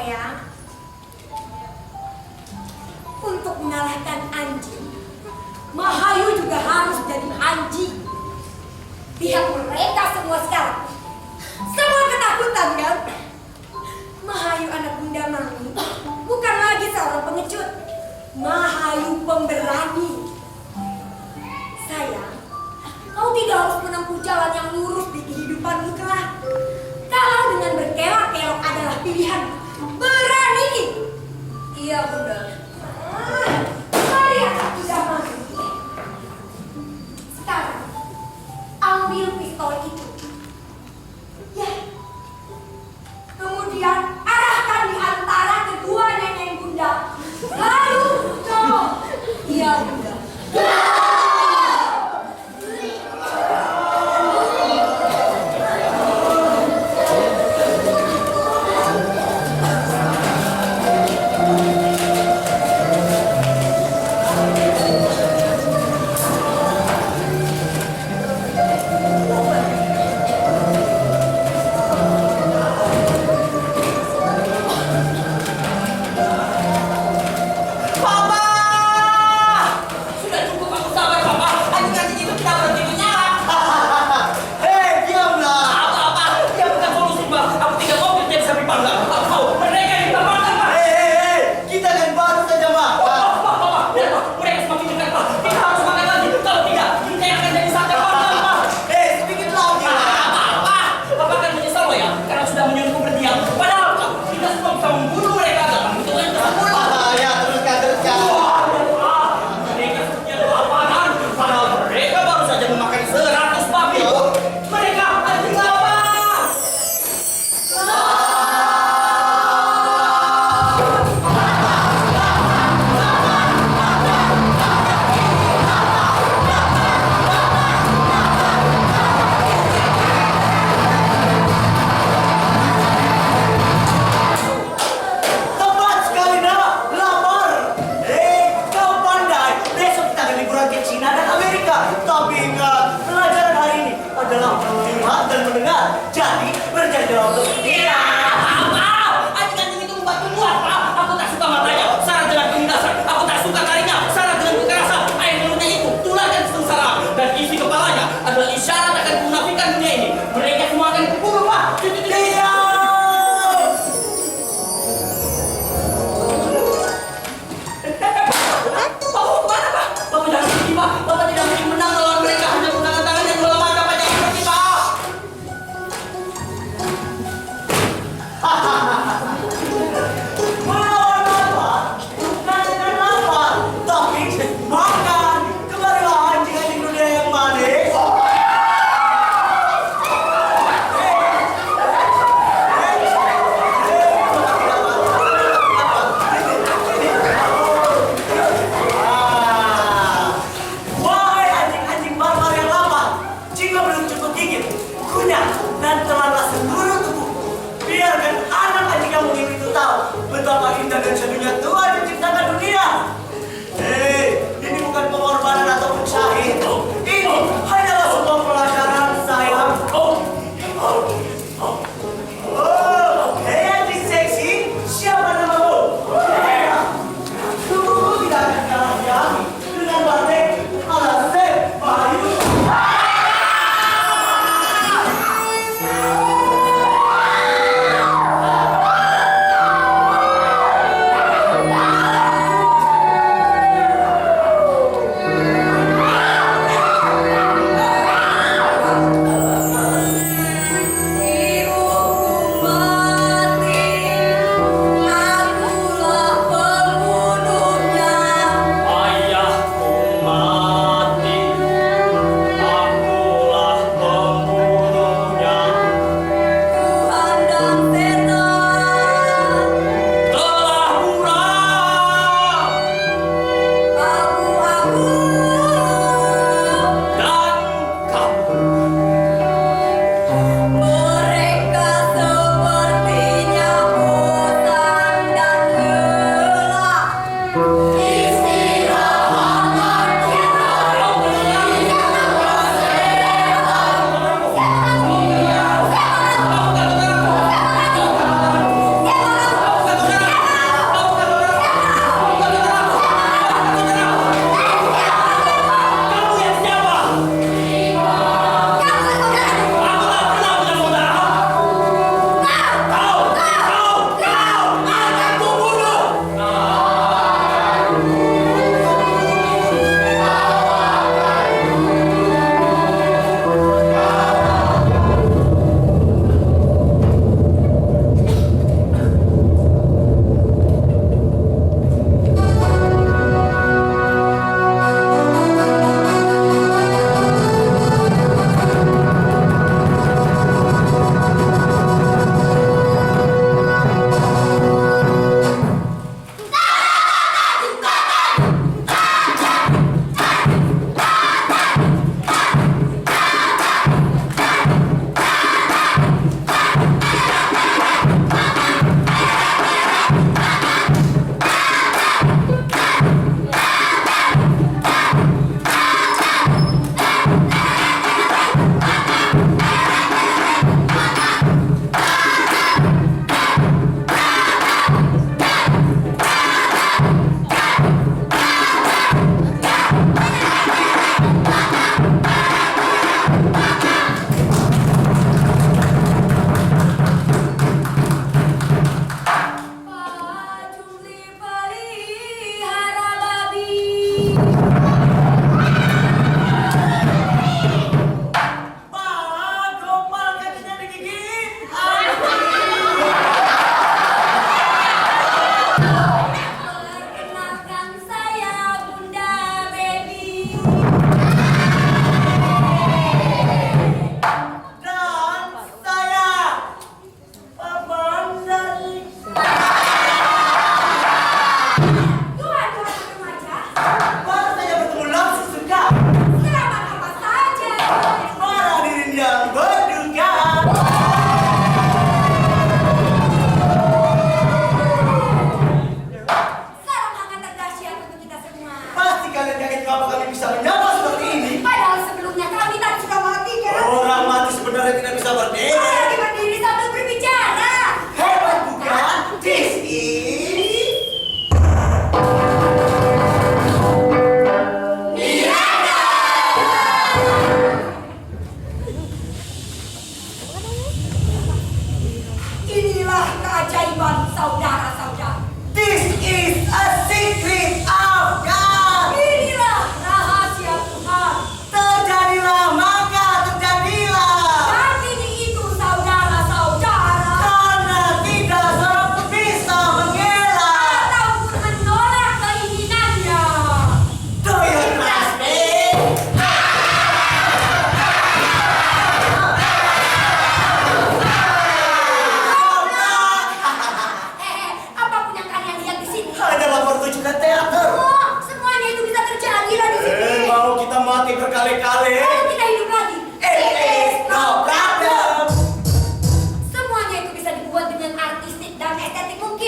sayang. Untuk mengalahkan anjing, Mahayu juga harus jadi anjing. Lihat mereka semua sekarang. Semua ketakutan kan? Mahayu anak Bunda Mami bukan lagi seorang pengecut. Mahayu pemberani. Sayang, kau tidak harus menempuh jalan yang lurus di kehidupanmu kelak. Kalau dengan berkelok-kelok adalah pilihan, berani. Iya Bunda. Mari anak Bunda Mami. Sekarang, ambil pistol itu. Ya. Kemudian arahkan di antara kedua nenek Bunda. Lalu, iya Bunda.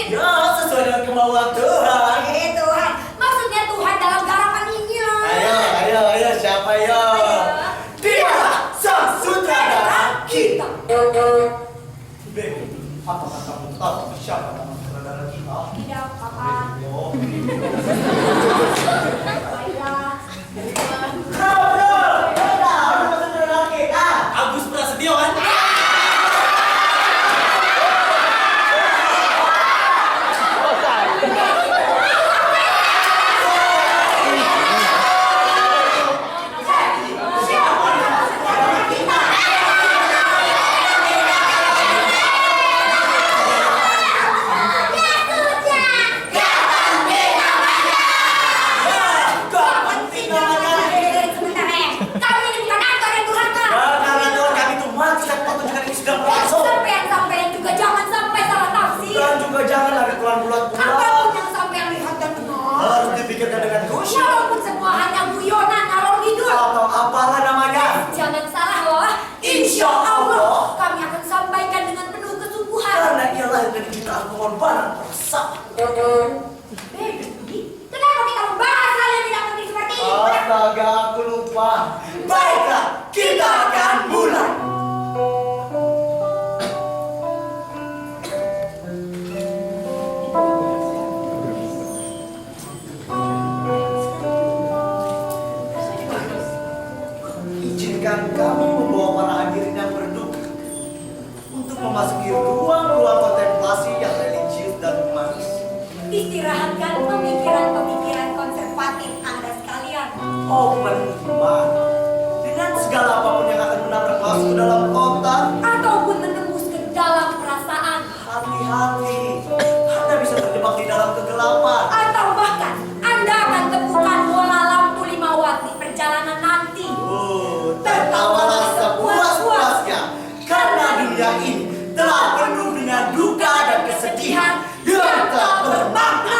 dingin. Ya, sesuai dengan kemauan Tuhan. Tuhan, maksudnya Tuhan dalam garapan ini loh. Ayo, siapa yo? Dia sang sutradara kita. Baby, apakah kamu tahu siapa nama sutradara kita? Tidak, Papa. Oh. Baiklah. Bro, nama sutradara kita. Agus Prasetyo kan? Jangan ada tuan bulat-bulat. Apapun yang sampai lihat dan dengar harus dipikirkan dengan khusyuk. walaupun semua hanya guyonan ngalor ngidul Atau apalah namanya. Jangan salah loh. Insya Allah kami akan sampaikan dengan penuh kesungguhan. Karena ia lahir dari jutaan pengorbanan perasaan. Baby, kenapa kita membahas hal yang tidak penting seperti ini? Astaga, aku lupa. Baiklah, kita akan mulai. Izinkan kami membawa para hadirin yang berduka untuk memasuki ruang-ruang kontemplasi yang religius dan humanis. Istirahatkan pemikiran-pemikiran konservatif Anda sekalian. Oh beriman, dengan segala apapun yang akan menabrak masuk ke dalam otak, Ataupun menembus ke dalam perasaan. hati-hati, Anda bisa terjebak di dalam kegelapan. Atau bahkan Anda akan temukan bola lampu 5 watt di perjalanan nanti. Tertawalah sepuas-puasnya, karena dunia ini telah penuh dengan duka dan kesedihan yang tak bermakna.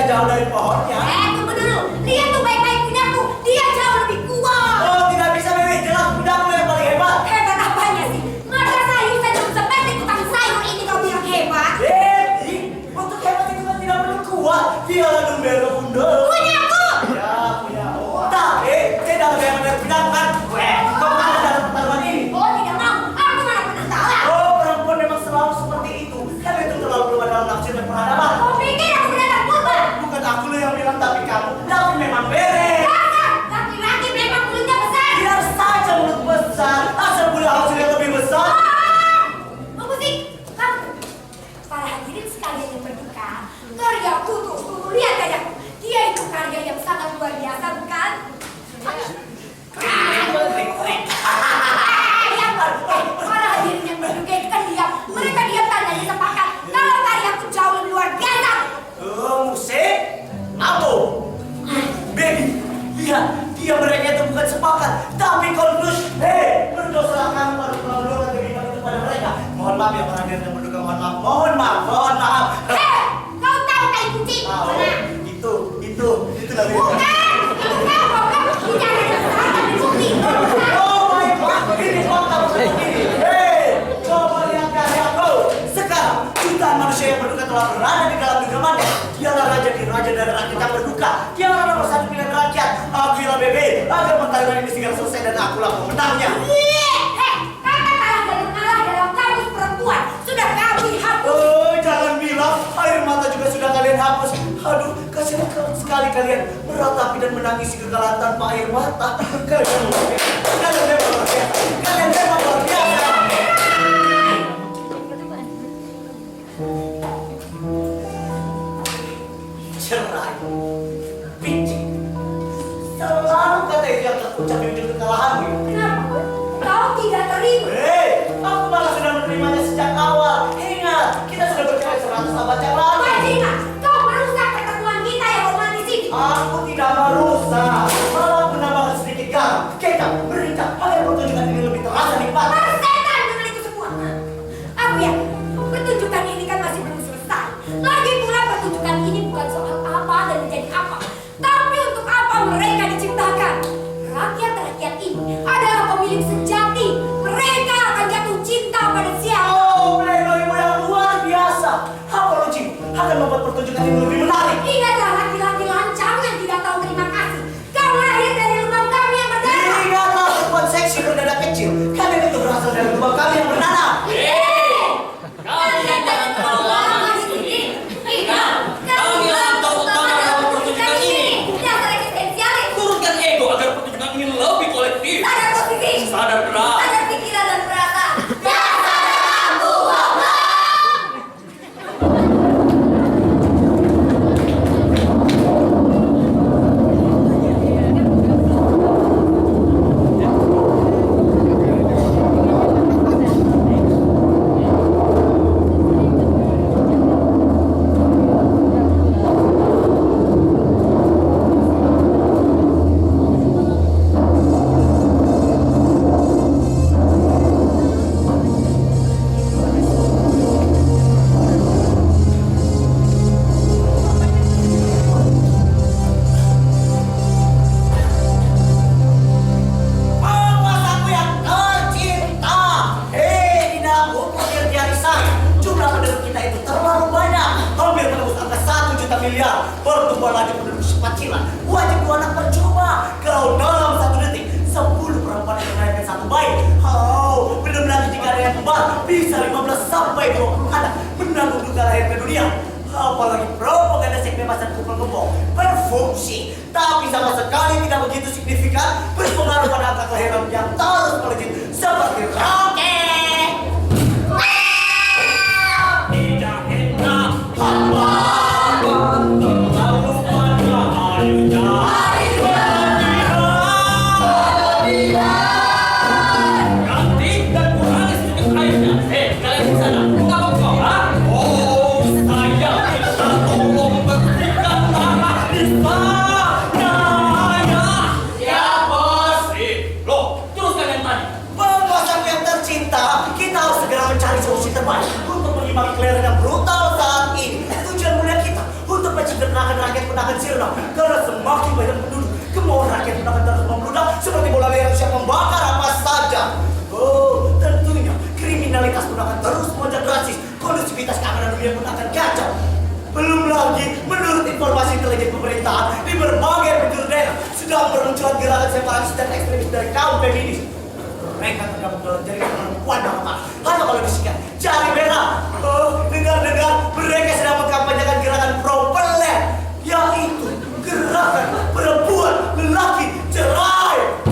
Jauh dari pohonnya. Tunggu dulu. Lihat tuh baik-baik punyaku. Dia jauh lebih kuat. Oh, tidak bisa, Bebe. Jelas punyaku yang paling hebat. Hebat apanya sih? Masa sayur saja seperti tukang sayur ini kau bilang hebat? Jadi, untuk hebat itu kan tidak perlu kuat. Dia numero uno. Punyaku! Ya, punya. Tapi, saya dalam yang benar punyaku kan. Kau kalah dalam pertarungan ini. Oh, tidak mau. Aku mana pernah salah. Oh, perempuan memang selalu seperti itu. Tapi itu terlalu belum dalam nafsu dan peradaban. Kau pikir aku benar purba? Bukan aku loh yang bilang tapi kamu. Tapi memang beres. Dasar! Laki-laki memang mulutnya besar. Biar saja mulut besar. Asal punya hasil yang lebih besar. Musik, kamu. Para hadirin sekalian yang berduka, karyaku tuh, lihat karyaku. Dia itu karya yang sangat luar biasa, bukan? raja dan rakyat yang berduka. Dia adalah nomor satu pilihan rakyat. Akulah bebe, agar pertarungan ini segera selesai dan akulah pemenangnya. Kata kalah dan mengalah dalam kamus perempuan sudah kami hapus. Oh, jangan bilang air mata juga sudah kalian hapus. Aduh, kasihan sekali kalian meratapi dan menangisi kekalahan tanpa air mata. Kalian luar biasa. Kalian memang luar biasa. Kalian memang luar biasa. Cerai, picik, selalu kata itu yang terucap di ujung kekalahanmu. Kenapa? Kau tidak terima? Aku malah sudah menerimanya sejak awal. Ingat, kita sudah bercerai 100 abad yang lalu. Bajingan, kau merusak pertemuan kita yang romantis ini. Aku tidak merusak, malah menambahkan sedikit garam, kecap, merica, agar pertunjukan ini lebih terasa nikmat. Persetan dengan itu semua. Aku yakin pertunjukan ini kan masih belum selesai. Lagi pula pertunjukan ini bukan soal apa dan menjadi apa, tapi untuk apa mereka diciptakan. Rakyat-rakyat ini adalah pemilik sejati. Mereka akan jatuh cinta pada siapa. Oh, pleno yang luar biasa. Apa logik akan membuat pertunjukan ini lebih menarik? Ingatlah laki-laki lancang yang tidak tahu terima kasih. Kau lahir dari lubang kami yang berdarah. Ingatlah perempuan seksi berdada kecil. Kalian itu berasal dari lubang kami yang bernanah. Kalian jangan terlalu lama di sini. Ingat, kalian tahu utama dalam pertunjukan ini. Dasar eksistensialis. Turunkan ego agar pertunjukan ini lebih kolektif. Sadar posisi. Sadar gerak. Sadar pikiran dan perasaan. Penguasaku yang tercinta. Dinamu, hampir diarisan. Jumlah penduduk kita itu terlalu banyak. Hampir menembus angka 1 juta miliar. Pertumbuhan laju penduduk sepecilan. Wajib 2 anak percuma. Kalau dalam 1 detik 10 perempuan yang melahirkan 1 bayi. Belum lagi jika ada yang kembar bisa 15 sampai 20 anak menanggung duka lahir ke dunia. Apalagi propaganda seks bebasan kupel gembong berfungsi, tapi sama sekali tidak begitu signifikan berpengaruh pada angka kelahiran yang terus melejit seperti roket. Tidak enak. Hamba Terlalu banyak airnya. Ganti dan kurangi sedikit airnya. Kalian di sana. Kenapa kau? Oh, saya minta tolong bersihkan tanah di sana. Ya bos. Loh, teruskan yang tadi. Penguasaku yang tercinta, kita harus segera mencari solusi terbaik untuk mengimbangi kelahiran yang brutal saat ini. Tujuan mulia kita untuk menciptakan rakyat pun akan sirna, karena semakin banyak penduduk, kemauan rakyat pun akan terus membludak seperti bola liar yang siap membakar apa saja. Oh, tentunya kriminalitas pun akan terus melonjak drastis, kondusivitas keamanan dunia pun akan kacau. Belum lagi, menurut informasi intelijen pemerintahan, di berbagai penjuru daerah sedang bermunculan gerakan separatis dan ekstremis dari kaum feminis. Mereka tergabung dalam jaringan perempuan nama hanya kalau disikat jari merah. Dengar-dengar mereka sedang mengkampanyekan gerakan pro-pelet, yaitu gerakan perempuan lelaki cerai.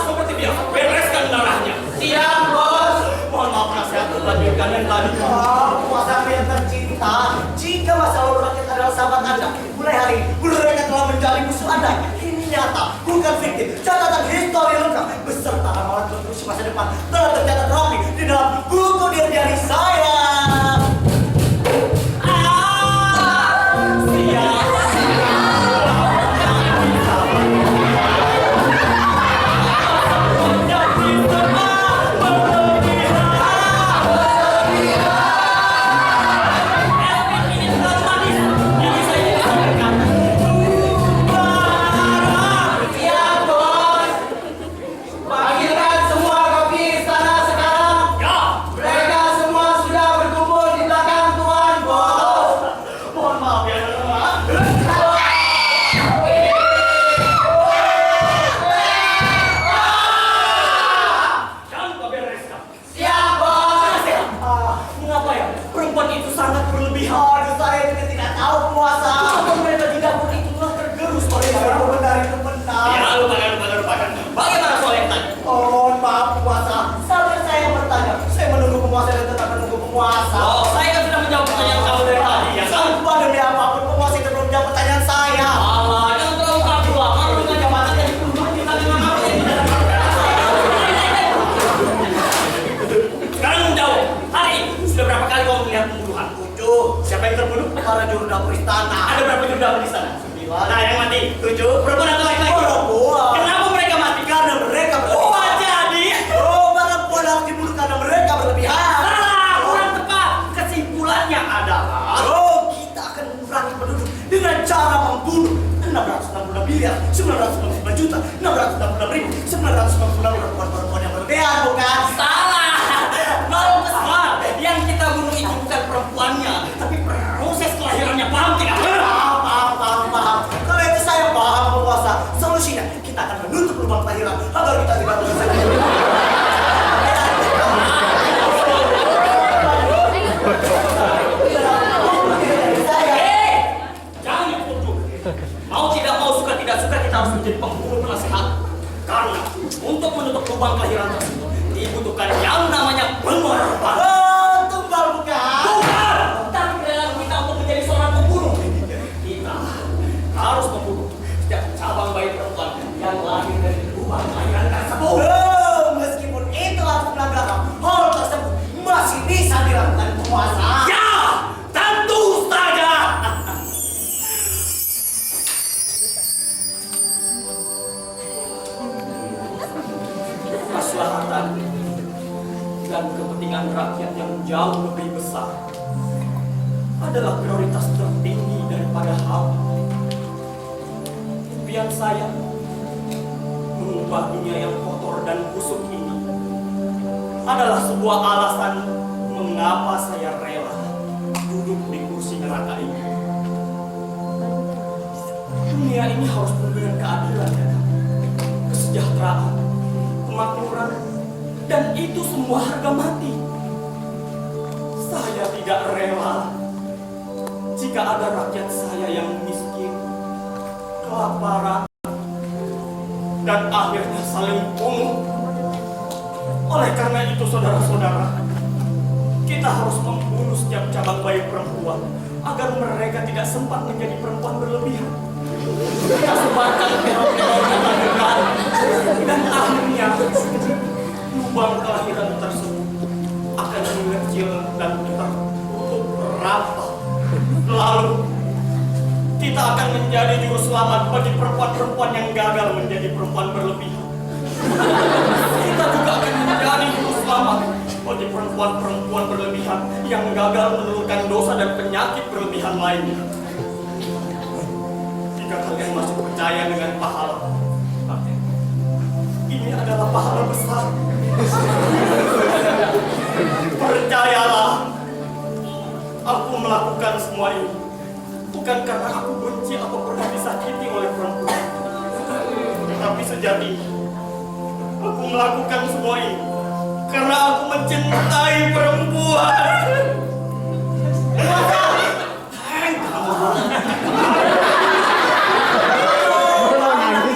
Seperti biasa, bereskan darahnya. Siap bos. Mohon maaf, nasihat lanjutkan yang tadi. Puasaku yang tercinta, jika masa lalu rakyat adalah sahabat Anda, mulai hari ini mereka telah menjadi musuh Anda. Ini nyata, bukan fiktif. Catatan histori lengkap beserta ramalan konstruksi masa depan telah tercatat rapi di dalam buku diari saya. Jadi penguasa. Oh, saya kan sudah menjawab pertanyaan kamu dari tadi ya kan? Sumpah demi apapun penguasa itu belum menjawab pertanyaan saya. Alah, jangan terlalu kabur lah. Kalau dengan jabatan dari perubahan kita dengan apa yang tidak ada. Sekarang menjawab. Hari ini sudah berapa kali kau melihat pembunuhan? 7. Siapa yang terbunuh? Para juru dapur istana. Ada berapa juru dapur di sana? 9. Nah, yang mati 7. Perempuan atau laki-laki? Perempuan. Kenapa mereka mati? Karena mereka Oh, berlebihan. jadi? Oh, perempuan harus dibunuh karena mereka berlebihan. Salah, kurang tepat. Kesimpulannya adalah Oh, kita akan mengurangi penduduk dengan cara membunuh 666 miliar, 999 juta, 666 ribu, 996 perempuan yang berlebihan, bukan? salah. Malu besar. Yang kita bunuh itu bukan perempuannya, tapi proses kelahirannya. Paham tidak? Paham. Kalau itu saya paham, penguasa. Solusinya, kita akan menutup lubang kelahiran agar kita tidak bisa. Jangan dituduh. Mau tidak mau, suka tidak suka, kita harus menjadi pembunuh penasehat. Karena untuk menutup lubang kelahiran tersebut dibutuhkan yang namanya pengorbanan. Oh, tumbal bukan? Bukan, tapi perilaku kita untuk menjadi seorang pembunuh. Kita harus membunuh setiap cabang bayi perempuan yang lahir dari lubang kelahiran tersebut. Oh, meskipun itu harus melanggar hal tersebut masih bisa dilakukan penguasa. Ya, tentu saja. Kemaslahatan dan kepentingan rakyat yang jauh lebih besar adalah prioritas tertinggi daripada hal. Impian saya mengubah dunia yang kotor dan busuk ini adalah sebuah alasan mengapa saya rela duduk di kursi neraka ini. Dunia ini harus penuh dengan keadilan, ya kan? Kesejahteraan, kemakmuran, dan itu semua harga mati. Saya tidak rela jika ada rakyat saya yang miskin, kelaparan, dan akhirnya saling bunuh. Oleh karena itu, saudara-saudara, kita harus membunuh setiap cabang bayi perempuan agar mereka tidak sempat menjadi perempuan berlebihan. Kita sebarkan teror-teror ketakutan, dan akhirnya lubang kelahiran tersebut akan mengecil dan tertutup rapat. Lalu kita akan menjadi juru selamat bagi perempuan-perempuan yang gagal menjadi perempuan berlebihan. Kita juga akan menjadi juru selamat bagi perempuan-perempuan berlebihan yang gagal menurunkan dosa dan penyakit berlebihan lainnya. Jika kalian masih percaya dengan pahala, ini adalah pahala besar. Percayalah, aku melakukan semua ini bukan karena aku benci atau pernah disakiti oleh perempuan, tetapi sejatinya aku melakukan semua ini karena aku mencintai perempuan.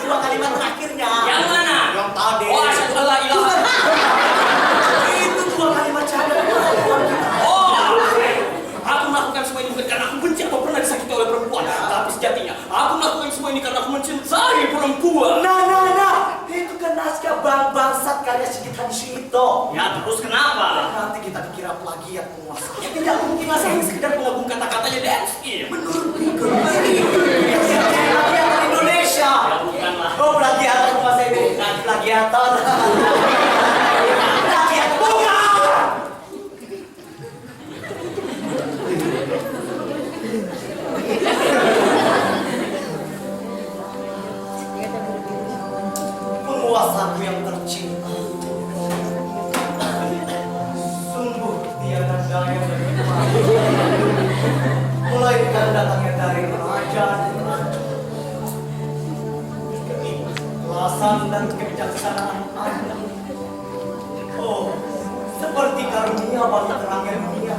Dua kalimat terakhirnya. Yang mana? Yang tadi. Oh, asyhadu an la ilaha. Itu dua kalimat syahadat perempuan kita. Oh, aku melakukan semua ini bukan karena aku benci atau pernah disakiti oleh perempuan, tapi sejatinya aku melakukan semua ini karena aku mencintai perempuan. Nah, itu kan naskah bangsat karya Sigit Hadisito. Ya, terus kenapa? Nanti kita dikira plagiat penguasa. Ya tidak mungkin lah, saya hanya sekedar Mengagum kata-katanya Denski. menurut plagiator Indonesia. Ya, bukanlah. Oh, plagiator penguasa ini. Plagiator. Plagiator. Bukan. Penguasaku yang tercinta. Sungguh tiada daya dan hikmah. Mulai dengan datangnya dari kerajaan, keikhlasan dan kebijaksanaan Anda. Oh, seperti karunia bagi terangnya dunia.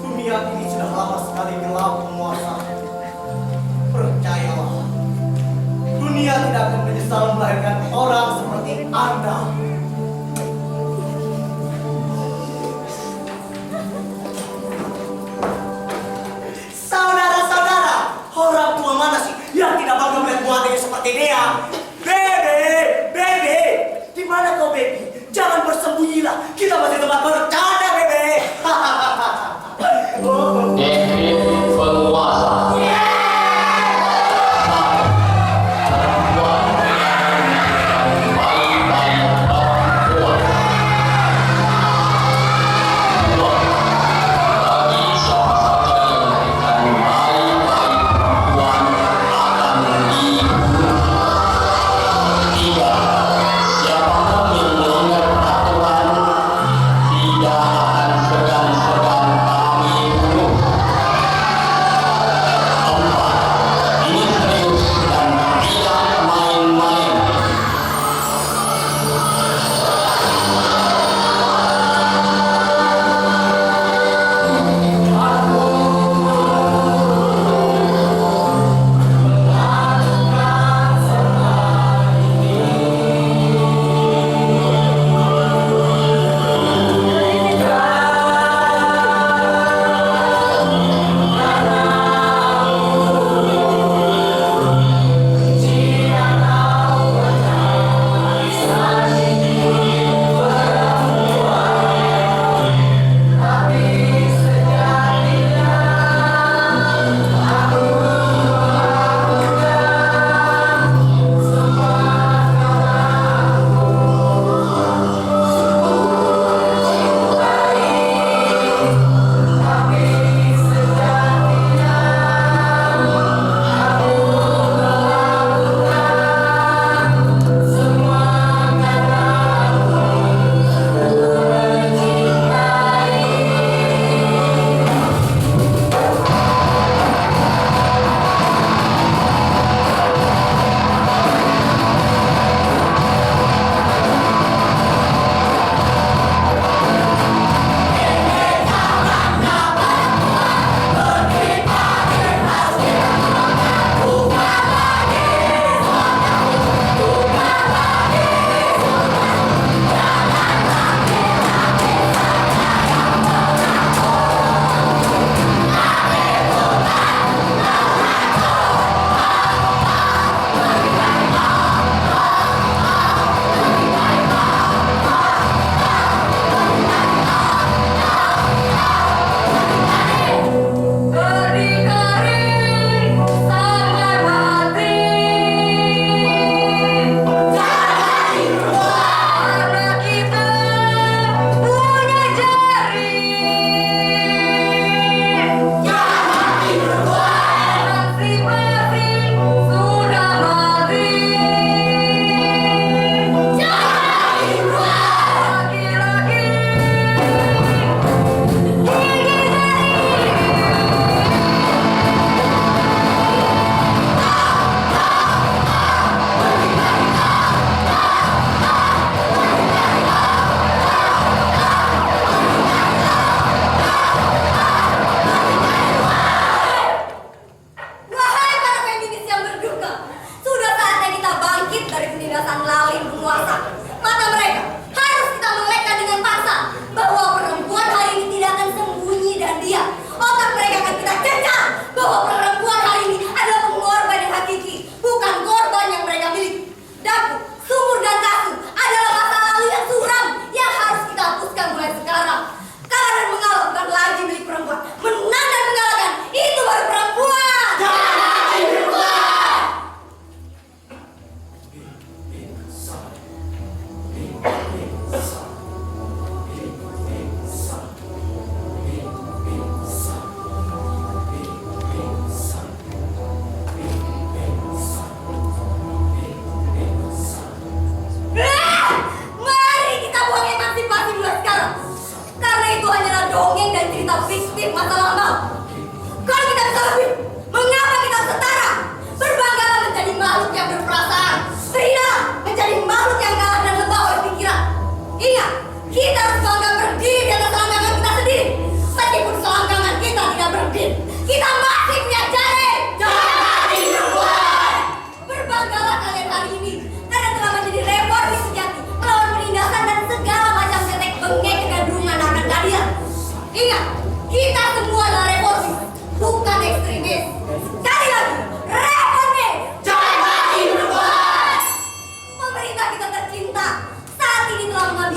Dunia ini sudah lama sekali gelap penguasa. Percayalah, dunia tidak akan menyesal melahirkan orang seperti Anda. Kita masih tempat bercanda, Bebe. Kevin penguasa.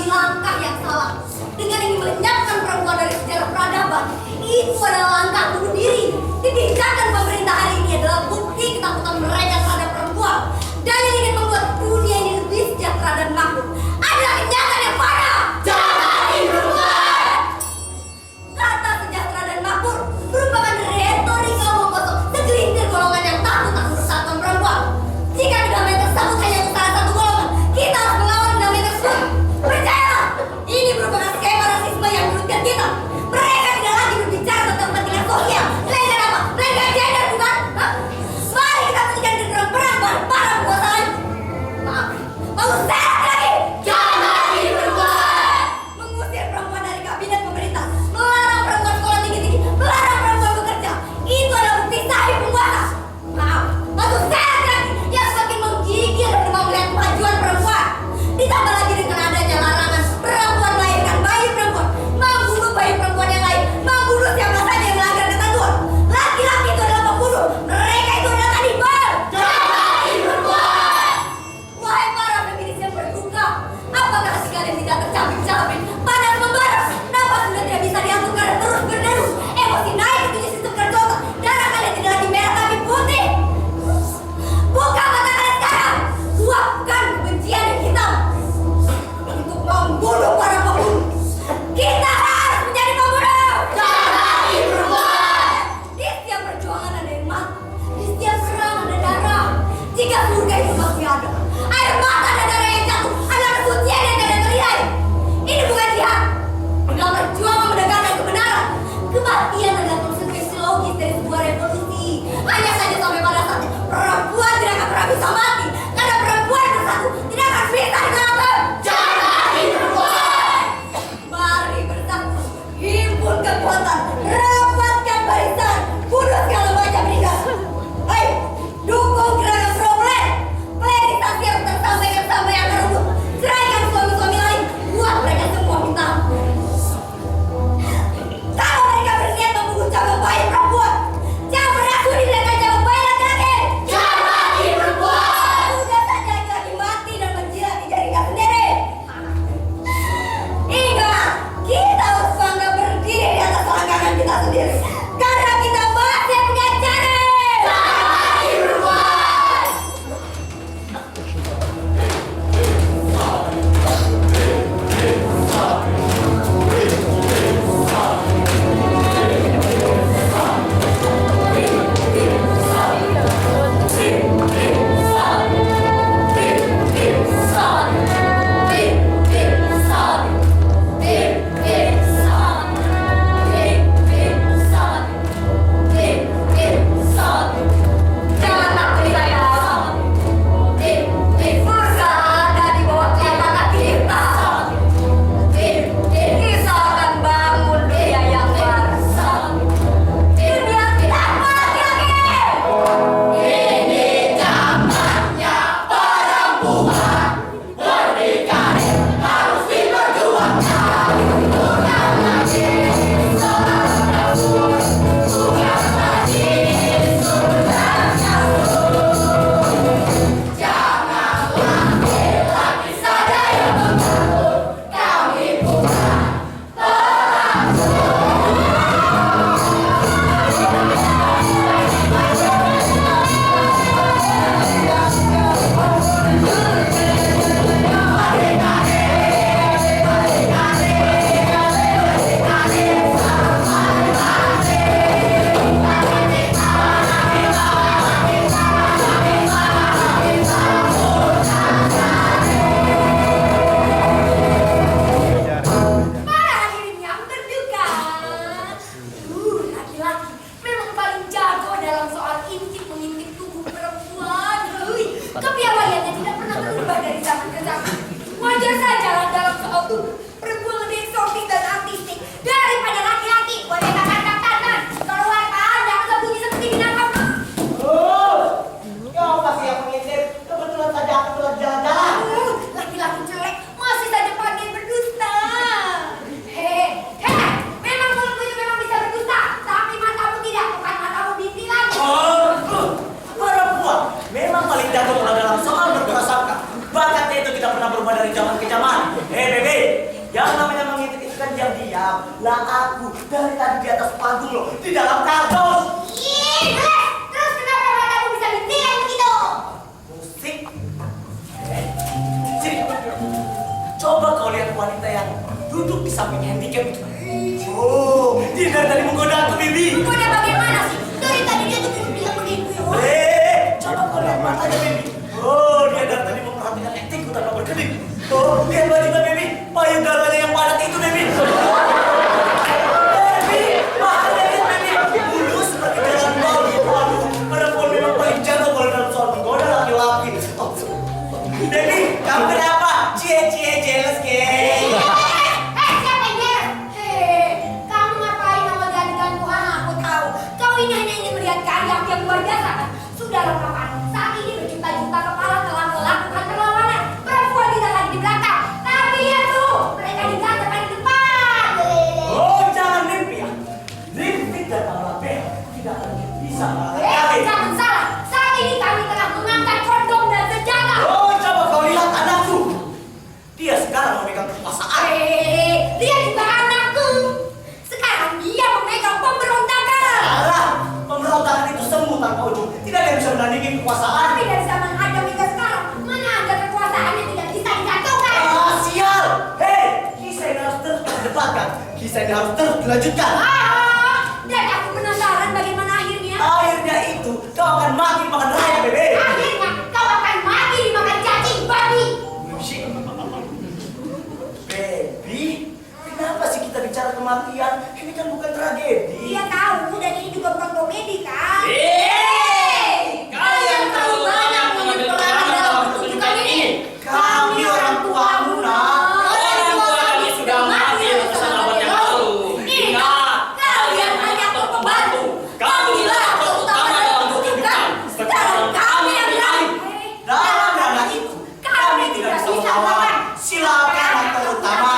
langkah yang salah. Lah aku dari tadi di atas panggung loh, di dalam kardus. Ih, terus kenapa matamu bisa ditiang begitu? Musik. Sini. Coba kau lihat wanita yang duduk di samping handicap itu. Oh, dia dari tadi menggoda aku, Bibi. Menggoda bagaimana sih? Dari tadi dia tuh bilang begitu. Coba kau lihat matanya, Bibi. Oh, dia dari tadi memperhatikan aktingku tanpa berkedip. Oh, lihat bajunya, Bibi. Payudaranya yang padat itu, Bibi. Bibi, mahal ya, Bibi. Mulus seperti jalan tol. Waduh, perempuan memang paling jago kalau dalam soal menggoda laki-laki. Bibi, kamu kenapa? Cie-cie jealous, geng. Siapa yang jealous? Kamu ngapain sama ganti-gantungan? Aku tahu. Kau ini hanya ingin melihat karya yang luar biasa kan? Sudahlah kawan. Saat ini berjuta-juta kepala telah melakukan perlawanan. Perempuan tidak lagi di belakang, tapi ya tuh mereka digantung di depan. Oh, jangan mimpi ya. Rintik dan Alabel tidak akan bisa mengalahkan. Jangan salah. Saat ini kami telah mengangkat kondom dan senjata. Oh, coba kau lihat anakku. Dia sekarang memegang kekuasaan. Dia juga anakku. Sekarang dia memegang pemberontakan. Alah, pemberontakan itu semu tanpa ujung. Tidak ada yang bisa menandingi kekuasaan. Tapi dari zaman Adam hingga sekarang, mana ada kekuasaan yang tidak bisa dijatuhkan? Ah, sial. Hei, kisah ini harus terus didebatkan. Kisah ini harus terus dilanjutkan. Dan aku penasaran bagaimana akhirnya. Akhirnya itu, kau akan mati makan raya, bebe. Akhirnya kau akan mati dimakan cacing babi. Baby, kenapa sih kita bicara kematian? Ini kan bukan tragedi. Dia tahu dan ini juga bukan komedi kan? Kalian terlalu banyak mengambil peranan dalam pertunjukan ini. Kami orang tuamu, nak. Orang tua kami sudah mati ratusan abad yang lalu. Ingat, kalian hanya pembantu. Kamilah terutama dalam pertunjukan. Sekarang kami yang lain. Dalam ranah itu, kami tidak bisa melawan. Silakan aktor utama.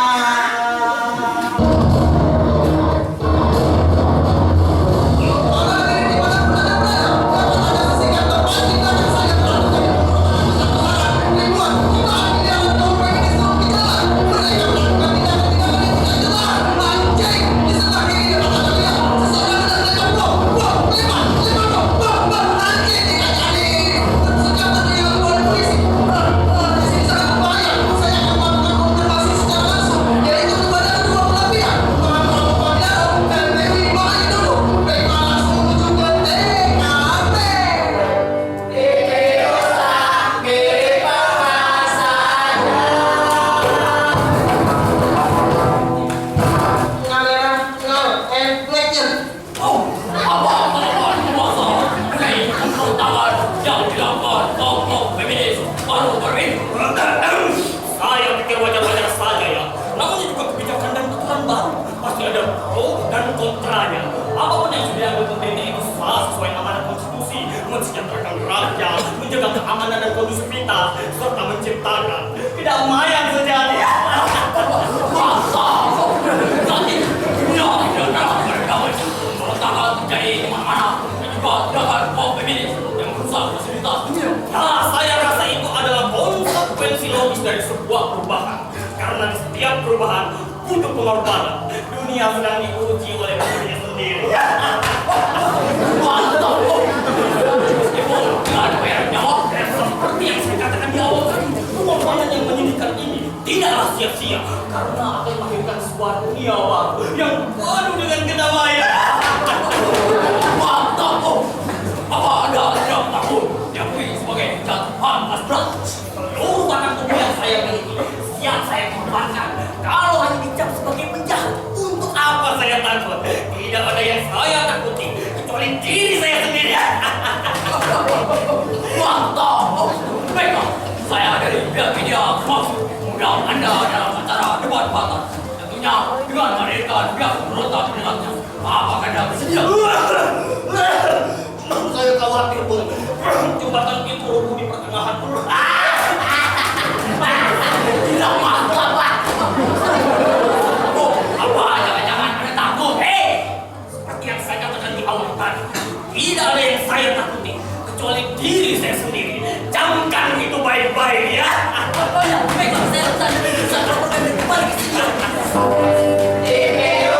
Saya pikir wajar-wajar saja ya. Namanya juga kebijakan dan aturan baru. Pasti ada pro dan kontranya. Apapun yang sudah diambil pemerintah itu salah sesuai amanat konstitusi, mensejahterakan rakyat, menjaga keamanan dan kondusivitas, serta menciptakan kedamaian sejati. Nah, saya rasa itu adalah konsekuensi logis dari sebuah perubahan. Karena di setiap perubahan butuh pengorbanan. Dunia sedang diuji oleh dirinya sendiri. Mantap. Meskipun tidak ada bayar nyawa, seperti yang saya katakan di awal tadi, Pengorbanan yang menyedihkan ini tidaklah sia-sia karena akan melahirkan sebuah dunia baru yang penuh dengan kedamaian. mantap. Apa ada yang takut diakui sebagai jatuhan hasrat? Seluruh batang tubuh yang saya miliki siap saya korbankan. Kalau hanya dicap sebagai penjahat, untuk apa saya takut? Tidak ada yang saya takuti kecuali diri saya sendiri. Mantap. Baiklah, saya dari pihak media maksud mengundang Anda dalam acara debat batas. Tentunya dengan menghadirkan pihak pemberontak dengannya. Apakah Anda bersedia? Saya khawatir, Bung. Jembatan itu rubuh di pertengahan. Tidak mantap. Oh, apa jangan-jangan Anda takut? Seperti yang saya katakan di awal tadi, tidak ada yang saya takuti kecuali diri saya sendiri. Camkan itu baik-baik ya. Baiklah, saya akan bisa kembali ke sini. Ini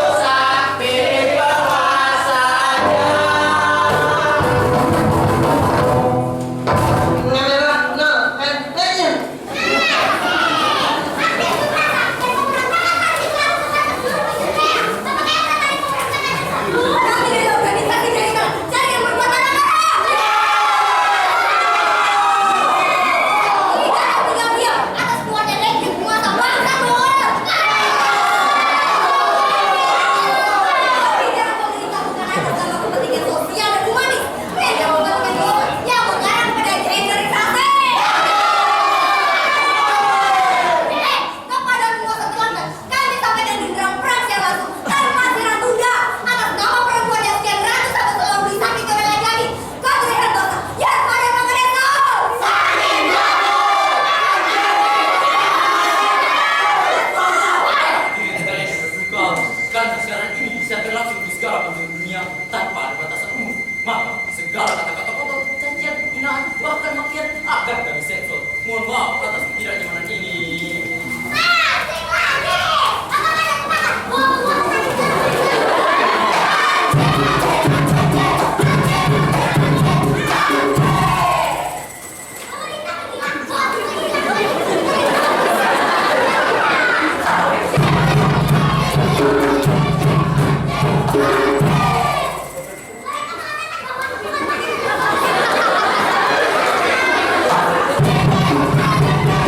maaf atas ketidaknyamanan ini. Thank you.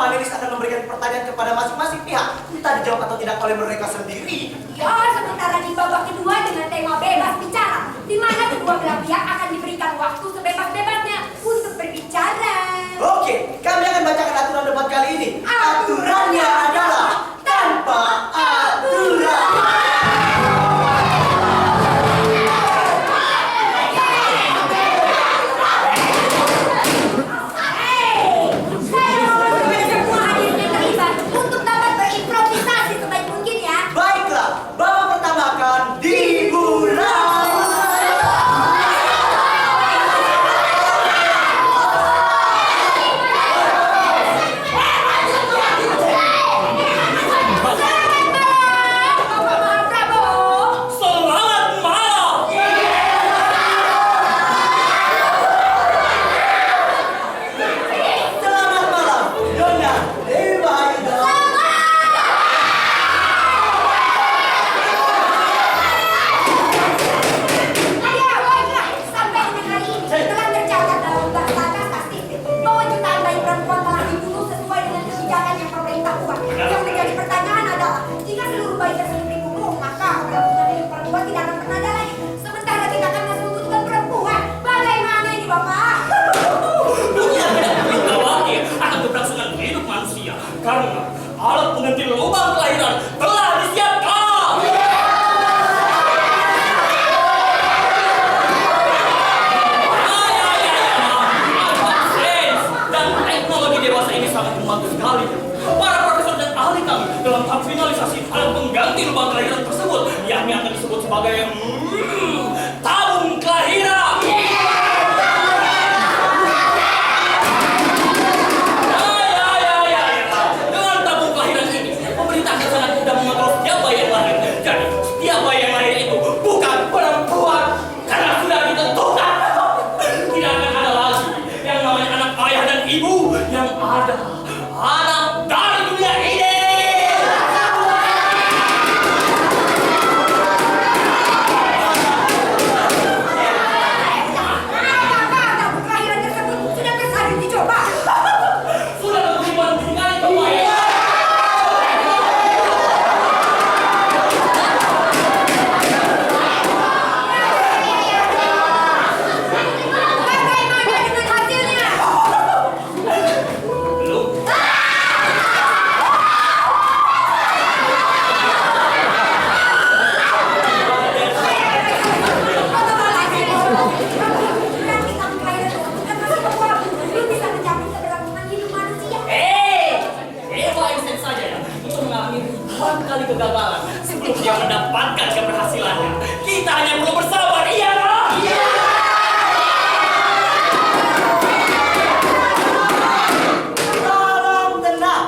panelis akan memberikan pertanyaan kepada masing-masing pihak. Entah dijawab atau tidak oleh mereka sendiri. Ya, sementara di babak kedua dengan tema bebas bicara, di mana kedua belah pihak akan diberikan waktu sebebas-bebasnya untuk berbicara. Oke, kami akan bacakan aturan debat kali ini. Aturannya adalah tanpa aturan. Baiklah, babak pertama akan dimulai. Selamat malam. Selamat malam, Nyonya Dewi Mahardika. Sampai dengan hari ini telah tercatat dalam bahasa kasasi bahwa jutaan bayi perempuan telah dibunuh sesuai dengan kebijakan yang pemerintah buat. Yang menjadi pertanyaan adalah, jika seluruh bayi tersebut dibunuh, maka keberlangsungan hidup perempuan tidak akan pernah ada lagi. Sementara kita akan masih membutuhkan perempuan. Bagaimana ini, Bapak? Dunia tidak perlu khawatir akan keberlangsungan hidup manusia karena alat pengganti lubang kelahiran telah disiapkan. Sains dan teknologi dewasa ini sangat membantu sekali. Para profesor dan ahli kami dalam tahap finalisasi alat pengganti lubang kelahiran tersebut, yakni akan disebut sebagai tabung kelahiran. Dengan tabung kelahiran ini, pemerintah akan sangat mudah mengontrol setiap bayi yang lahir. Jadi, setiap bayi yang lahir itu bukan perempuan karena sudah ditentukan. Tidak akan ada lagi yang namanya anak ayah dan ibu, yang ada anak dari dunia ini. Apakah tabung kelahiran tersebut sudah berhasil dicoba? Sudah terlibat dengan itu, bayi. Bagaimana dengan hasilnya? Belum. Berarti tabung kelahiran tersebut kan masih berkurang. Belum bisa menjamin keberlangsungan hidup manusia. Eva Einstein saja ya untuk mengalami ribuan kali kegagalan sebelum dia mendapatkan keberhasilannya. Kita hanya perlu bersabar, iya kan? Salam tenang,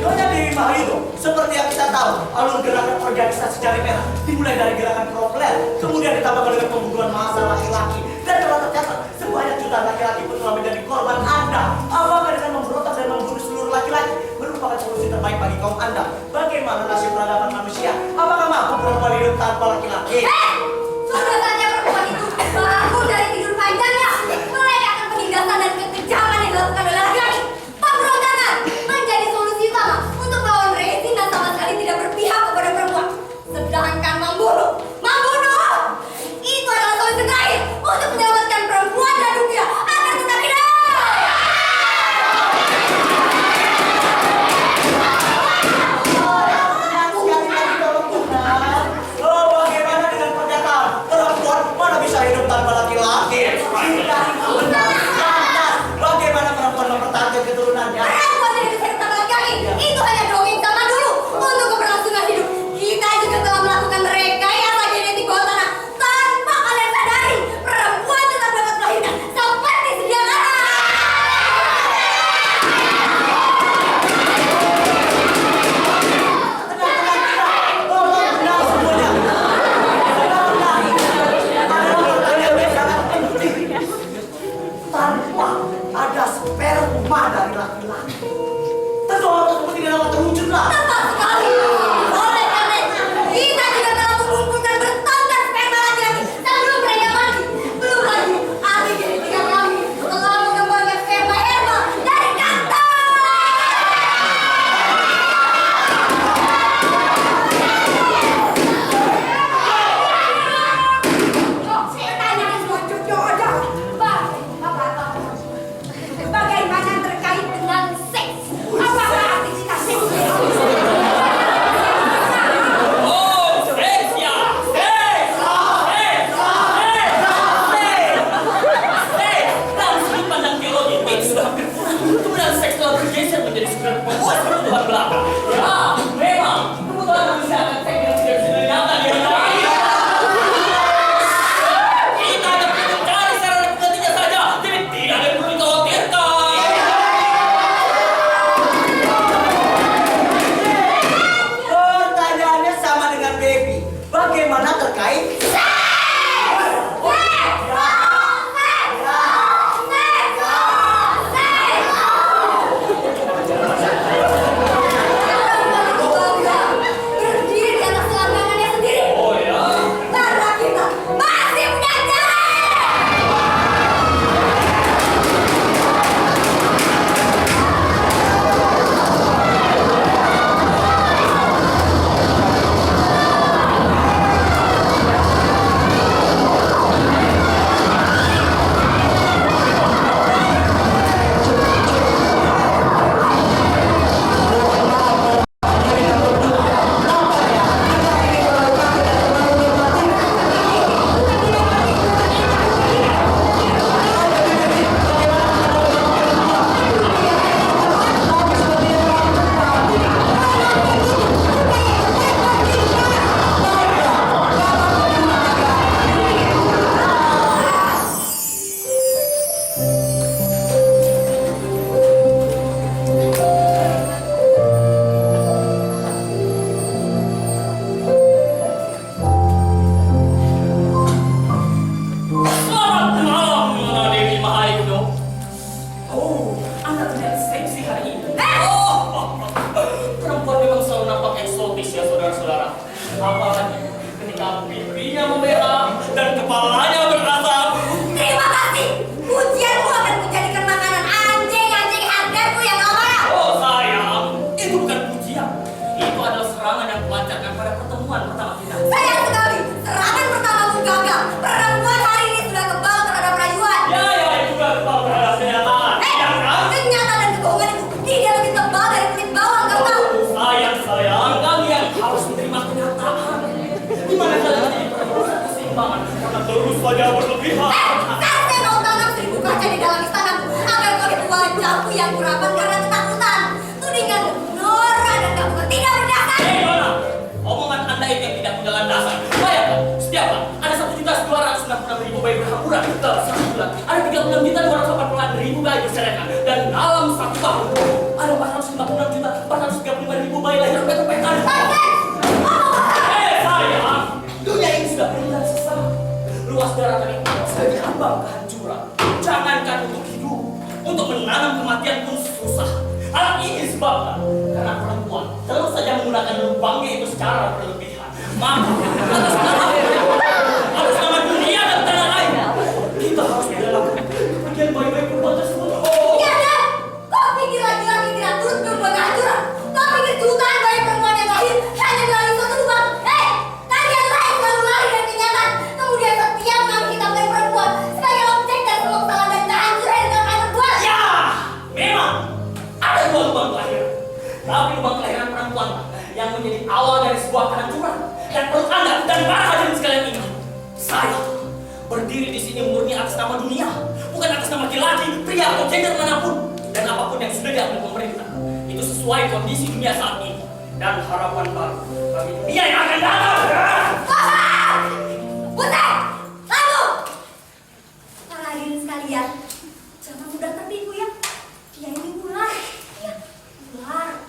Nyonya Dewi Mahardika. Seperti yang kita tahu, alur gerakan organisasi Jari Merah dimulai dari gerakan Propler, kemudian ditambahkan dengan pembunuhan massal laki-laki, dan telah tercatat sebanyak jutaan laki-laki pun telah menjadi korban Anda. Apakah dengan memberontak dan membunuh seluruh laki-laki merupakan solusi terbaik bagi kaum Anda? Bagaimana nasib peradaban manusia? Apakah mampu perempuan hidup tanpa laki-laki? Sudah saja perempuan itu bangun dari tidur panjangnya. Mereka akan penindasan dan kekejaman yang dilakukan oleh laki-laki. Pemberontakan menjadi solusi utama untuk melawan rezim dan sama sekali tidak berpihak kepada perempuan. Sedangkan membunuh itu adalah solusi terakhir untuk menyelamatkan perempuan dan dunia agar tetap hidup. Sekali lagi tolong tenang. Oh, bagaimana dengan pernyataan perempuan mana bisa hidup tanpa laki-laki? Bagaimana perempuan mempertahankan keturunannya? Perempuan tidak bisa hidup tanpa laki-laki. Itu hanya dongeng zaman dulu untuk keberlangsungan hidup. Kita juga telah melakukan rekayasa genetik bawah tanah tanpa kalian sadari. Perempuan tetap dapat melahirkan seperti sedia kala. Tenang semuanya. Ada pertanyaan yang sangat penting. Tanpa ada sperma dari laki-laki, tentu hal tersebut tidak dapat terwujudlah. Tepat sekali. Oleh karena itu, kita juga telah mengumpulkan bertonton sperma laki-laki sebelum mereka mati. Belum lagi, ahli genetika kami telah mengembangkan sperma herbal dari kantong. menjadi sekedar penguas peruntuhan belaka. Ya, memang kebutuhan manusia akan tidak senyata di yang lain. Kita hanya perlu mencari sarana penggantinya saja, jadi tidak ada yang perlu dikhawatirkan. Pertanyaannya sama dengan Baby. Bagaimana terkait? Berdiri di atas selangkangannya sendiri. Oh ya? Karena kita masih punya jalan. Selamat malam, Nona Dewi Mahayudo. Oh, Anda terlihat seksi hari ini. Oh, perempuan memang selalu nampak eksotis ya, saudara-saudara. Apalagi ketika pipinya memerah dan kepalanya berasap. Terima kasih. Pujianmu akan menjadikan makanan anjing-anjing hargaku yang amarah. Oh sayang, itu bukan pujian. Itu adalah serangan yang kulancarkan pada pertemuan pertama kita. Sayang sekali, serangan pertamamu gagal. Perempuan hari ini sudah kebal terhadap rayuan. Ya, itu juga kebal terhadap kenyataan. Ya kan? Kenyataan dan kebohongan itu tidak lebih tebal dari kulit bawang, kau tahu? Sayang, kalian harus menerima kenyataan. Di mana kalian menjadi perusahaan keseimbangan karena terus saja berlebihan. Saya mau tanam 1000 kaca di dalam istanamu agar kau itu wajahku yang kurapan karena ketakutan. Tudingan norak dan kamu tidak berdasar. Mana? Omongan Anda itu yang tidak punya landasan. Bayangkan, setiap hari ada 1.296.000 bayi berhamburan dalam satu bulan. Ada 36.288.000 bayi berserakan. Dan dalam satu tahun ada 456.435.000 bayi lahir pet-petan. Sayang, dunia ini sudah benar sesat. Luas daratan ini sudah diambang kehancuran. Jangankan untuk hidup, untuk menanam kematian pun susah. Hal ini sebabnya karena perempuan terus saja menggunakan lubangnya itu secara berlebihan. Maka atas nama dunia dan tanah air, kita harus merelakan kepergian bayi-bayi perempuan tersebut. Oh, Ya, Dan. Kau pikir laki-laki tidak turut berbuat kehancuran? Kau pikir jutaan bayi perempuan yang lahir hanya melalui suatu lubang? Kalian lain selalu lari dari kenyataan. Kemudian setiap kali kita bayi perempuan sebagai objek dari semua kesalahan dan kehancuran yang telah kalian perbuat. ya, memang ada dua lubang kelahiran. Tapi lubang kelahiran perempuan yang menjadi awal dari sebuah kehancuran. Dan perlu Anda dan para hadirin sekalian ingat, saya berdiri di sini murni atas nama dunia, bukan atas nama laki-laki, pria atau gender manapun. Dan apapun yang sudah diambil pemerintah, itu sesuai kondisi dunia saat ini dan harapan baru bagi dunia yang akan datang. Butet! Lalu! Para hadirin sekalian, jangan mudah tertipu ya. Dia ini ular. Ya, ular.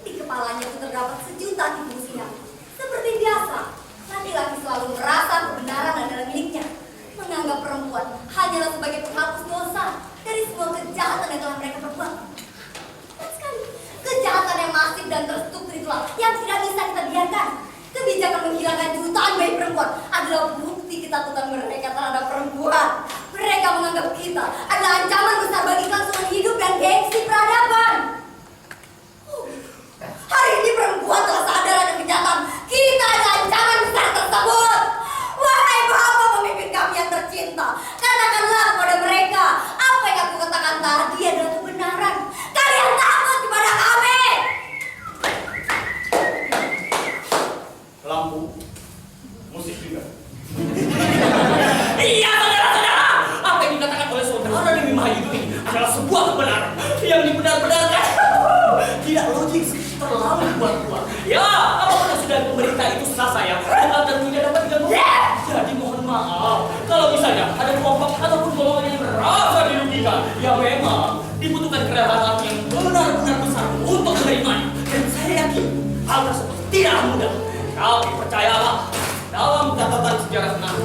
Di kepalanya itu terdapat sejuta tipu muslihat. Seperti biasa, laki-laki selalu merasa kebenaran adalah miliknya. Menganggap perempuan hanyalah sebagai penghapus dosa dari semua kejahatan yang telah mereka perbuat. Dan sekali, kejahatan yang masif dan terstruktur itulah yang tidak bisa kita biarkan. Kebijakan menghilangkan jutaan bayi perempuan adalah bukti ketakutan mereka terhadap perempuan. Mereka menganggap kita adalah ancaman besar bagi kelangsungan hidup dan gengsi peradaban. Hari ini perempuan telah sadar akan kenyataan kita adalah ancaman besar tersebut. Wahai bapak pemimpin kami yang tercinta, katakanlah kepada mereka apa yang aku katakan tadi adalah kebenaran. Kalian takut kepada kami. Lampu, musik juga. Iya, saudara-saudara, apa yang dikatakan oleh saudara Dewi Mahayudo ini adalah sebuah kebenaran yang benar-benar menerimanya. Dan saya yakin hal tersebut tidak mudah. Tapi percayalah, dalam catatan sejarah nanti,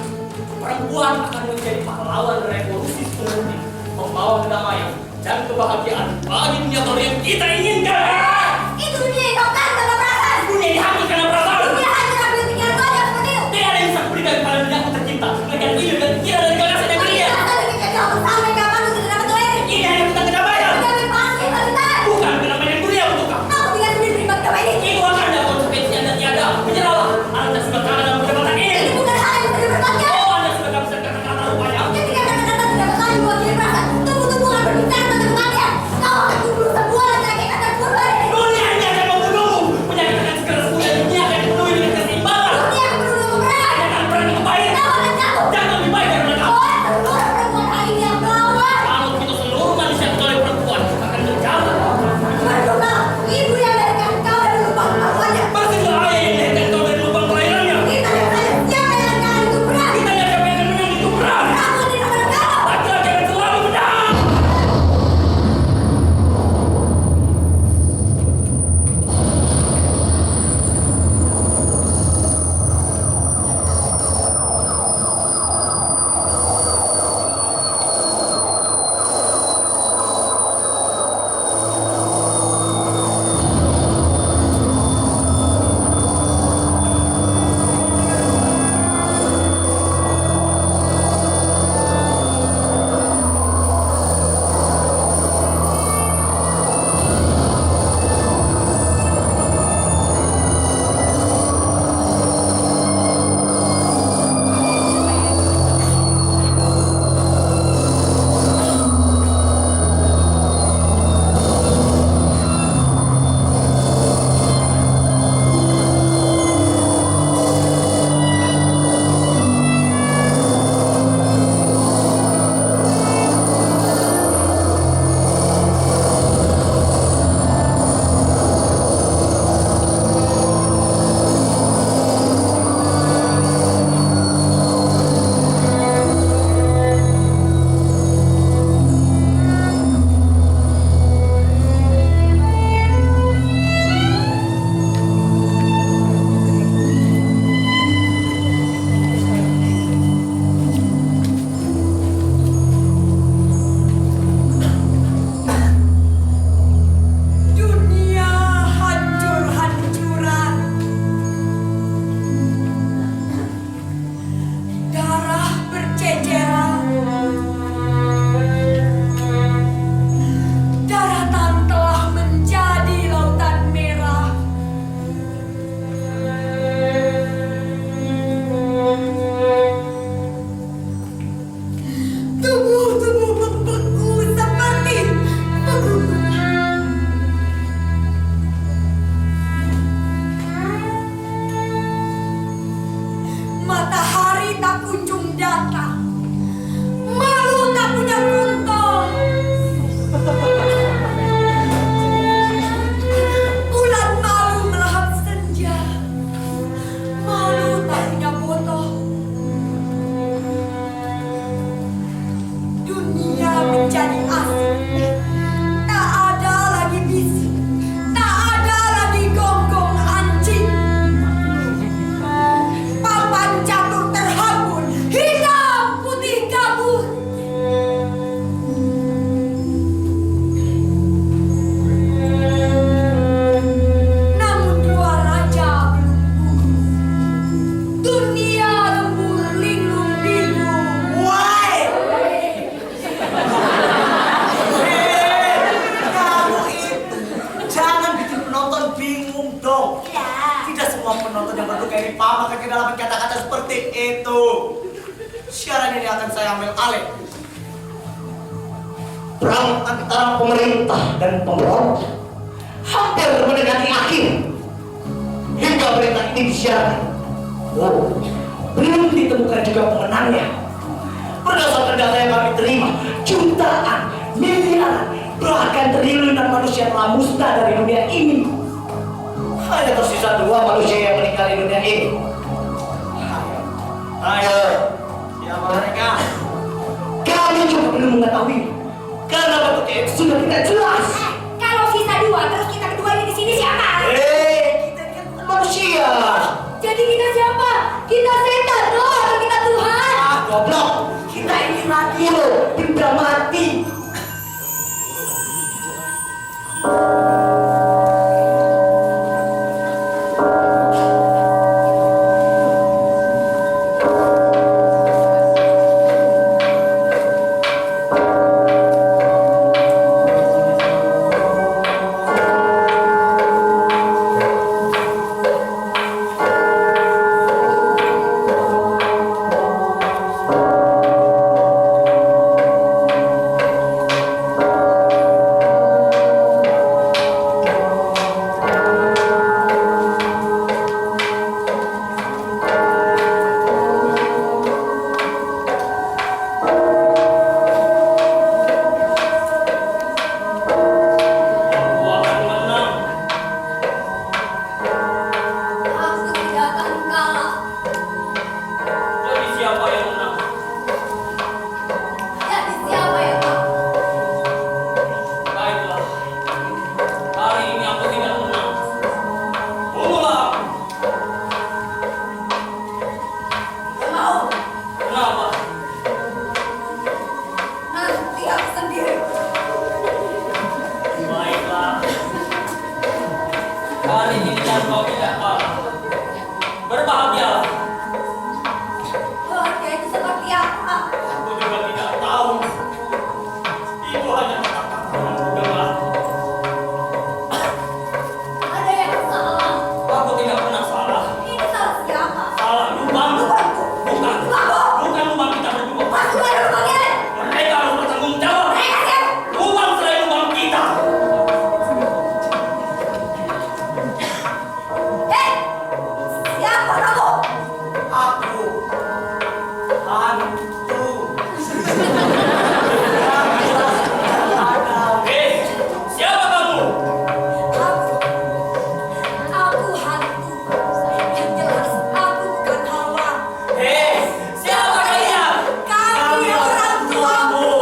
perempuan akan menjadi pahlawan revolusi sepenuhnya, membawa kedamaian dan kebahagiaan bagi dunia baru yang kita inginkan. Itu dunia yang kau kan tanpa perasaan. Dunia yang hati karena perasaan. Dunia hanya ambil pikiran kau yang seperti itu. Tidak ada yang bisa kuberikan kepada dunia aku tercinta, melainkan hidup dan pikiran dan gagasan yang Tapi belia. rasa dengan kau sampai kapan untuk tidak dapat tolerir. Ini hanya tentang kedamaian, Tapi pasti permintaan. bukan kedamaian yang dunia untuk kamu. Kau tidak sendiri terima kedamaian ini. Itu akan ada konsekuensi Anda tiada. Menyerahlah, Anda sudah kalah dalam perdebatan ini. Ini bukan hal yang bisa diperdebatkan. Oh, Anda sudah kehabisan kata-kata rupanya. Ketika kata-kata tidak berkali mewakili perasaan, tubuh-tubuh akan berbicara tentang kematian. Kau akan kumpul sebuah laki-laki kata purba ini. Dunia ini akan membunuhmu. Penyakit akan segera sembuh dan dunia akan dipenuhi dengan keseimbangan. Dunia akan berusaha memerangi. Anda akan berani kebaikan. Kau akan jatuh. Jangan lebih baik daripada kamu. Kau akan seluruh perempuan hari ini yang melawan. Kalau begitu seluruh manusia kecuali perempuan akan terjatuh. Berdoa, ibu yang melahirkan kau dari lubang kemaluannya. Pasti ayah yang melahirkan kau dari lubang kelahirannya. Kita lihat saja siapa yang akan itu berat. Kita lihat siapa yang akan menang itu perang. Kamu tidak menang. Laki-laki akan selalu menang. Dunia hancur-hancuran. Darah berceceran. Daratan telah menjadi lautan merah. Tubuh-tubuh membeku seperti pegunungan. Matahari tak kunjung datang. Malu tak punya kuntung. Bulan malu melahap senja. Malu tak punya foto. Dunia menjadi asing. Tak ada lagi bisik. Tak ada lagi gonggong anjing. Papan catur terhambur, hitam putih kabur. Namun dua raja belum gugur. Dunia lembur linglung bingung. Why? Kamu itu jangan bikin penonton bingung dong. Ya. Tidak semua penonton yang berdua ini paham akan kedalaman kata-kata seperti itu. Siaran ini akan saya ambil alih. Perang antara pemerintah dan pemberontak hampir mendekati akhir. Hingga berita ini disiarkan. Oh, belum ditemukan juga pemenangnya. Berdasarkan data yang kami terima, jutaan, miliaran, bahkan triliunan manusia telah musnah dari dunia ini. Hanya tersisa 2 manusia yang meninggal di dunia ini. Ayo, siapa mereka? Kami juga belum mengetahui karena bentuknya itu sudah tidak jelas. Kalau sisa 2, terus kita kedua ini di Kali ini kau tidak kalah. Berbahagialah. Bahagia itu seperti apa? Aku juga tidak tahu. Itu hanya kata-kata yang kudengar. Ada yang salah. Aku tidak pernah salah. Ini salah siapa? Salah lubang. Lubangku. Bukan. Lubangku. Bukan lubang kita berdua. Masuk ke dalam lubang ini. Mereka harus bertanggung jawab. Mereka siapa? Lubang selain lubang kita. Hei! Siapa kamu? Aku hantu. Hei, siapa kamu? Aku hantu. Yang jelas aku bukan hawa. Hei, siapa kalian? Kami orang tuamu.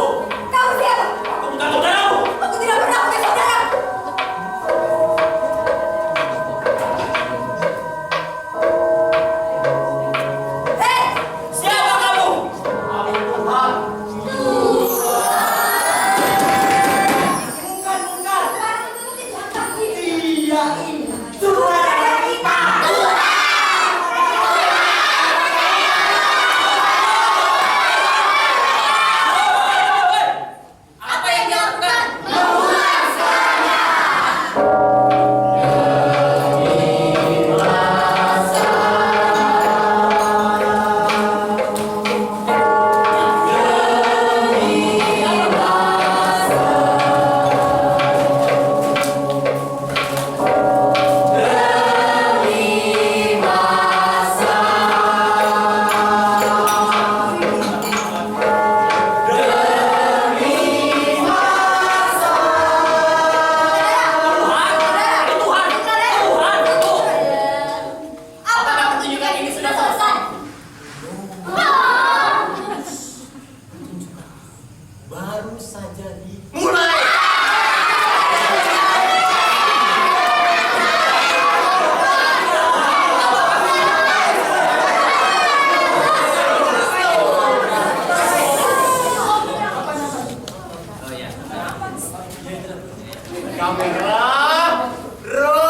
Kamu siapa? Aku bukan saudaramu. Aku tidak pernah punya saudara. Hei! Siapa kamu? Aku Tuhan. Bukan. Sekarang itu tidak pasti. Dia ini saudara kita. Apa yang dilakukan? Apakah pertunjukan ini sudah selesai? Baru saja dimulai. Kamera, roll.